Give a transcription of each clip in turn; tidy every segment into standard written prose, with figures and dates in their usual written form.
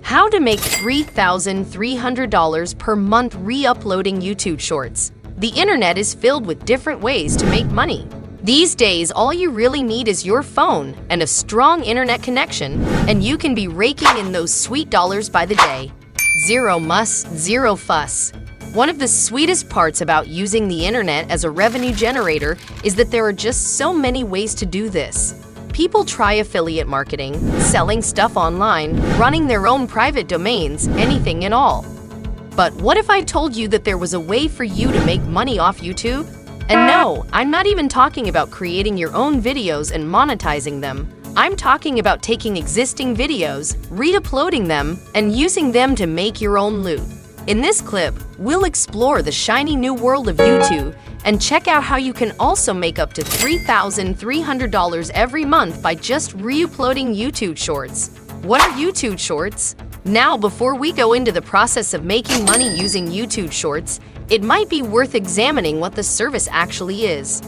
How to make $3,300 per month re-uploading YouTube Shorts. The internet is filled with different ways to make money. These days, all you really need is your phone and a strong internet connection, and you can be raking in those sweet dollars by the day. Zero muss, zero fuss. One of the sweetest parts about using the internet as a revenue generator is that there are just so many ways to do this. People try affiliate marketing, selling stuff online, running their own private domains, anything and all. But what if I told you that there was a way for you to make money off YouTube? And no, I'm not even talking about creating your own videos and monetizing them. I'm talking about taking existing videos, re-uploading them, and using them to make your own loot. In this clip, we'll explore the shiny new world of YouTube and check out how you can also make up to $3,300 every month by just re-uploading YouTube Shorts. What are YouTube Shorts? Now, before we go into the process of making money using YouTube Shorts, it might be worth examining what the service actually is.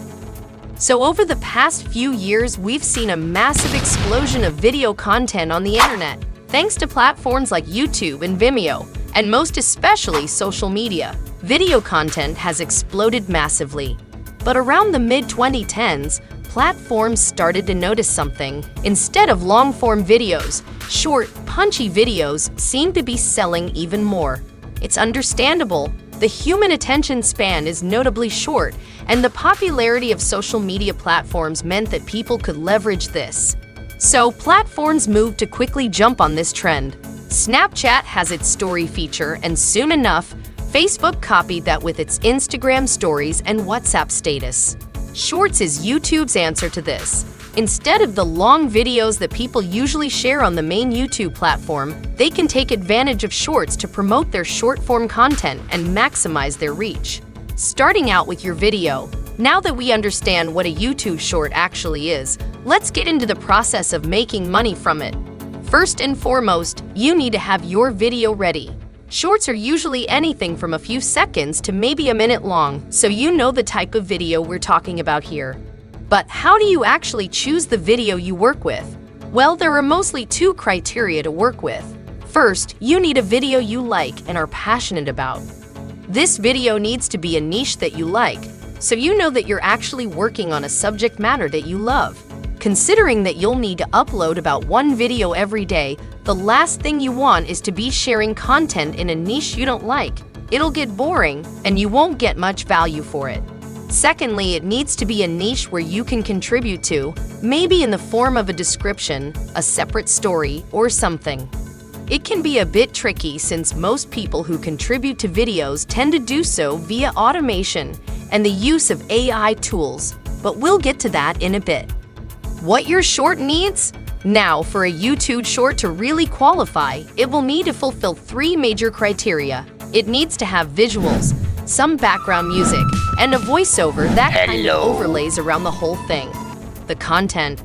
So over the past few years, we've seen a massive explosion of video content on the internet, thanks to platforms like YouTube and Vimeo, and most especially social media. Video content has exploded massively. But around the mid-2010s, platforms started to notice something. Instead of long-form videos, short, punchy videos seem to be selling even more. It's understandable. The human attention span is notably short, and the popularity of social media platforms meant that people could leverage this. So platforms moved to quickly jump on this trend. Snapchat has its story feature, and soon enough, Facebook copied that with its Instagram stories and WhatsApp status. Shorts is YouTube's answer to this. Instead of the long videos that people usually share on the main YouTube platform, they can take advantage of Shorts to promote their short-form content and maximize their reach. Starting out with your video. Now that we understand what a YouTube Short actually is, let's get into the process of making money from it. First and foremost, you need to have your video ready. Shorts are usually anything from a few seconds to maybe a minute long, so you know the type of video we're talking about here. But how do you actually choose the video you work with? Well, there are mostly two criteria to work with. First, you need a video you like and are passionate about. This video needs to be a niche that you like, so you know that you're actually working on a subject matter that you love. Considering that you'll need to upload about one video every day, the last thing you want is to be sharing content in a niche you don't like. It'll get boring, and you won't get much value for it. Secondly, it needs to be a niche where you can contribute to, maybe in the form of a description, a separate story, or something. It can be a bit tricky since most people who contribute to videos tend to do so via automation and the use of AI tools, but we'll get to that in a bit. What your short needs? Now, for a YouTube short to really qualify, it will need to fulfill three major criteria. It needs to have visuals, some background music, and a voiceover that kind of overlays around the whole thing. The content.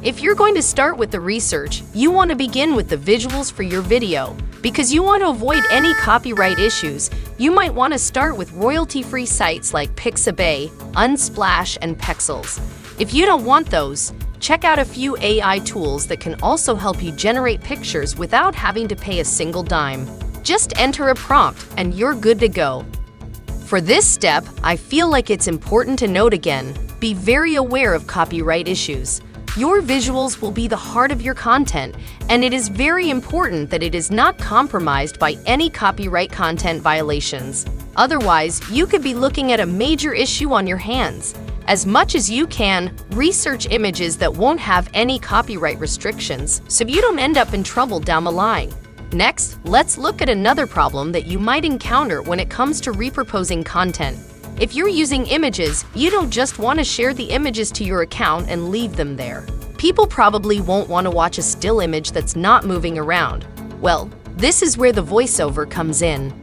If you're going to start with the research, you want to begin with the visuals for your video. Because you want to avoid any copyright issues, you might want to start with royalty-free sites like Pixabay, Unsplash, and Pexels. If you don't want those, check out a few AI tools that can also help you generate pictures without having to pay a single dime. Just enter a prompt and you're good to go. For this step, I feel like it's important to note again, be very aware of copyright issues. Your visuals will be the heart of your content, and it is very important that it is not compromised by any copyright content violations. Otherwise, you could be looking at a major issue on your hands. As much as you can, research images that won't have any copyright restrictions, so you don't end up in trouble down the line. Next, let's look at another problem that you might encounter when it comes to repurposing content. If you're using images, you don't just want to share the images to your account and leave them there. People probably won't want to watch a still image that's not moving around. Well, this is where the voiceover comes in.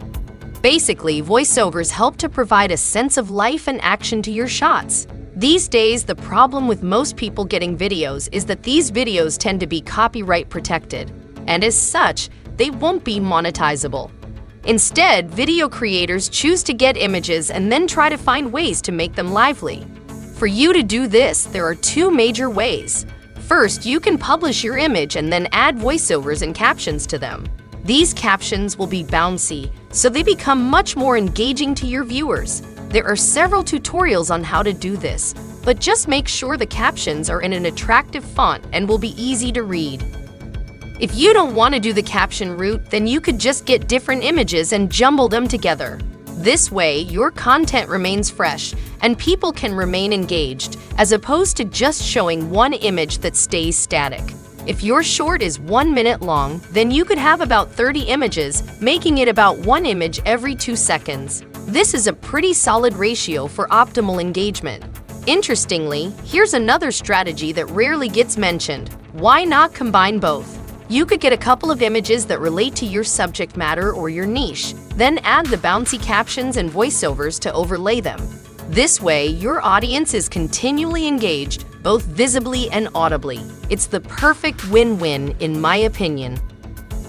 Basically, voiceovers help to provide a sense of life and action to your shots. These days, the problem with most people getting videos is that these videos tend to be copyright protected, and as such, they won't be monetizable. Instead, video creators choose to get images and then try to find ways to make them lively. For you to do this, there are two major ways. First, you can publish your image and then add voiceovers and captions to them. These captions will be bouncy, so they become much more engaging to your viewers. There are several tutorials on how to do this, but just make sure the captions are in an attractive font and will be easy to read. If you don't want to do the caption route, then you could just get different images and jumble them together. This way, your content remains fresh and people can remain engaged, as opposed to just showing one image that stays static. If your short is 1 minute long, then you could have about 30 images, making it about one image every 2 seconds. This is a pretty solid ratio for optimal engagement. Interestingly, here's another strategy that rarely gets mentioned. Why not combine both? You could get a couple of images that relate to your subject matter or your niche, then add the bouncy captions and voiceovers to overlay them. This way, your audience is continually engaged, both visibly and audibly. It's the perfect win-win, in my opinion.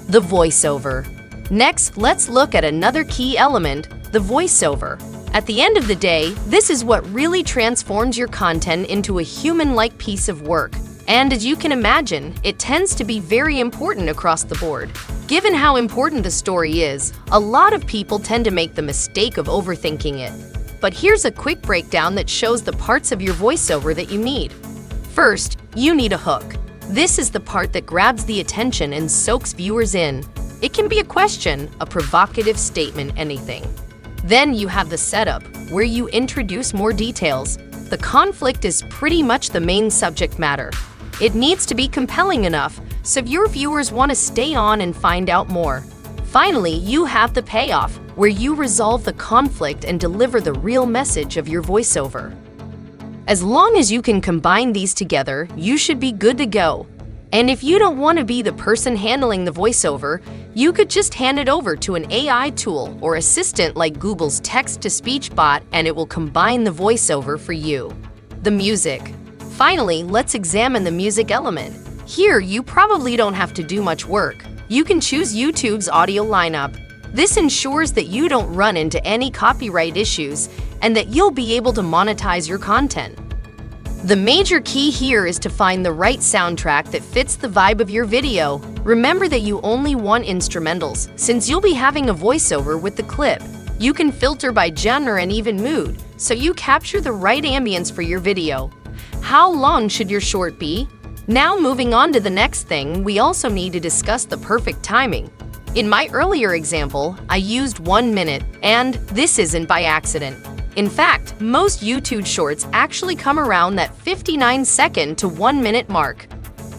The voiceover. Next, let's look at another key element, the voiceover. At the end of the day, this is what really transforms your content into a human-like piece of work. And as you can imagine, it tends to be very important across the board. Given how important the story is, a lot of people tend to make the mistake of overthinking it. But here's a quick breakdown that shows the parts of your voiceover that you need. First, you need a hook. This is the part that grabs the attention and soaks viewers in. It can be a question, a provocative statement, anything. Then you have the setup, where you introduce more details. The conflict is pretty much the main subject matter. It needs to be compelling enough so your viewers want to stay on and find out more. Finally, you have the payoff, where you resolve the conflict and deliver the real message of your voiceover. As long as you can combine these together, you should be good to go. And if you don't want to be the person handling the voiceover, you could just hand it over to an AI tool or assistant like Google's text-to-speech bot, and it will combine the voiceover for you. The music. Finally, let's examine the music element. Here, you probably don't have to do much work. You can choose YouTube's audio lineup. This ensures that you don't run into any copyright issues and that you'll be able to monetize your content. The major key here is to find the right soundtrack that fits the vibe of your video. Remember that you only want instrumentals, since you'll be having a voiceover with the clip. You can filter by genre and even mood, so you capture the right ambience for your video. How long should your short be? Now moving on to the next thing, we also need to discuss the perfect timing. In my earlier example, I used 1 minute, and this isn't by accident. In fact, most YouTube shorts actually come around that 59-second to 1 minute mark.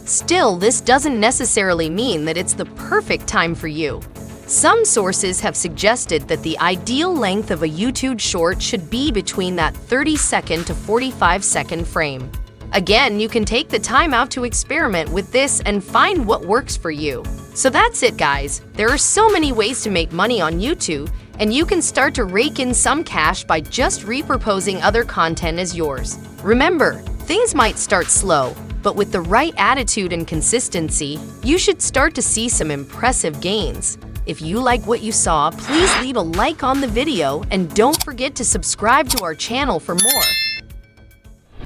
Still, this doesn't necessarily mean that it's the perfect time for you. Some sources have suggested that the ideal length of a YouTube short should be between that 30-second to 45-second frame. Again, you can take the time out to experiment with this and find what works for you. So that's it, guys. There are so many ways to make money on YouTube, and you can start to rake in some cash by just repurposing other content as yours. Remember, things might start slow, but with the right attitude and consistency, you should start to see some impressive gains. If you like what you saw, please leave a like on the video and don't forget to subscribe to our channel for more.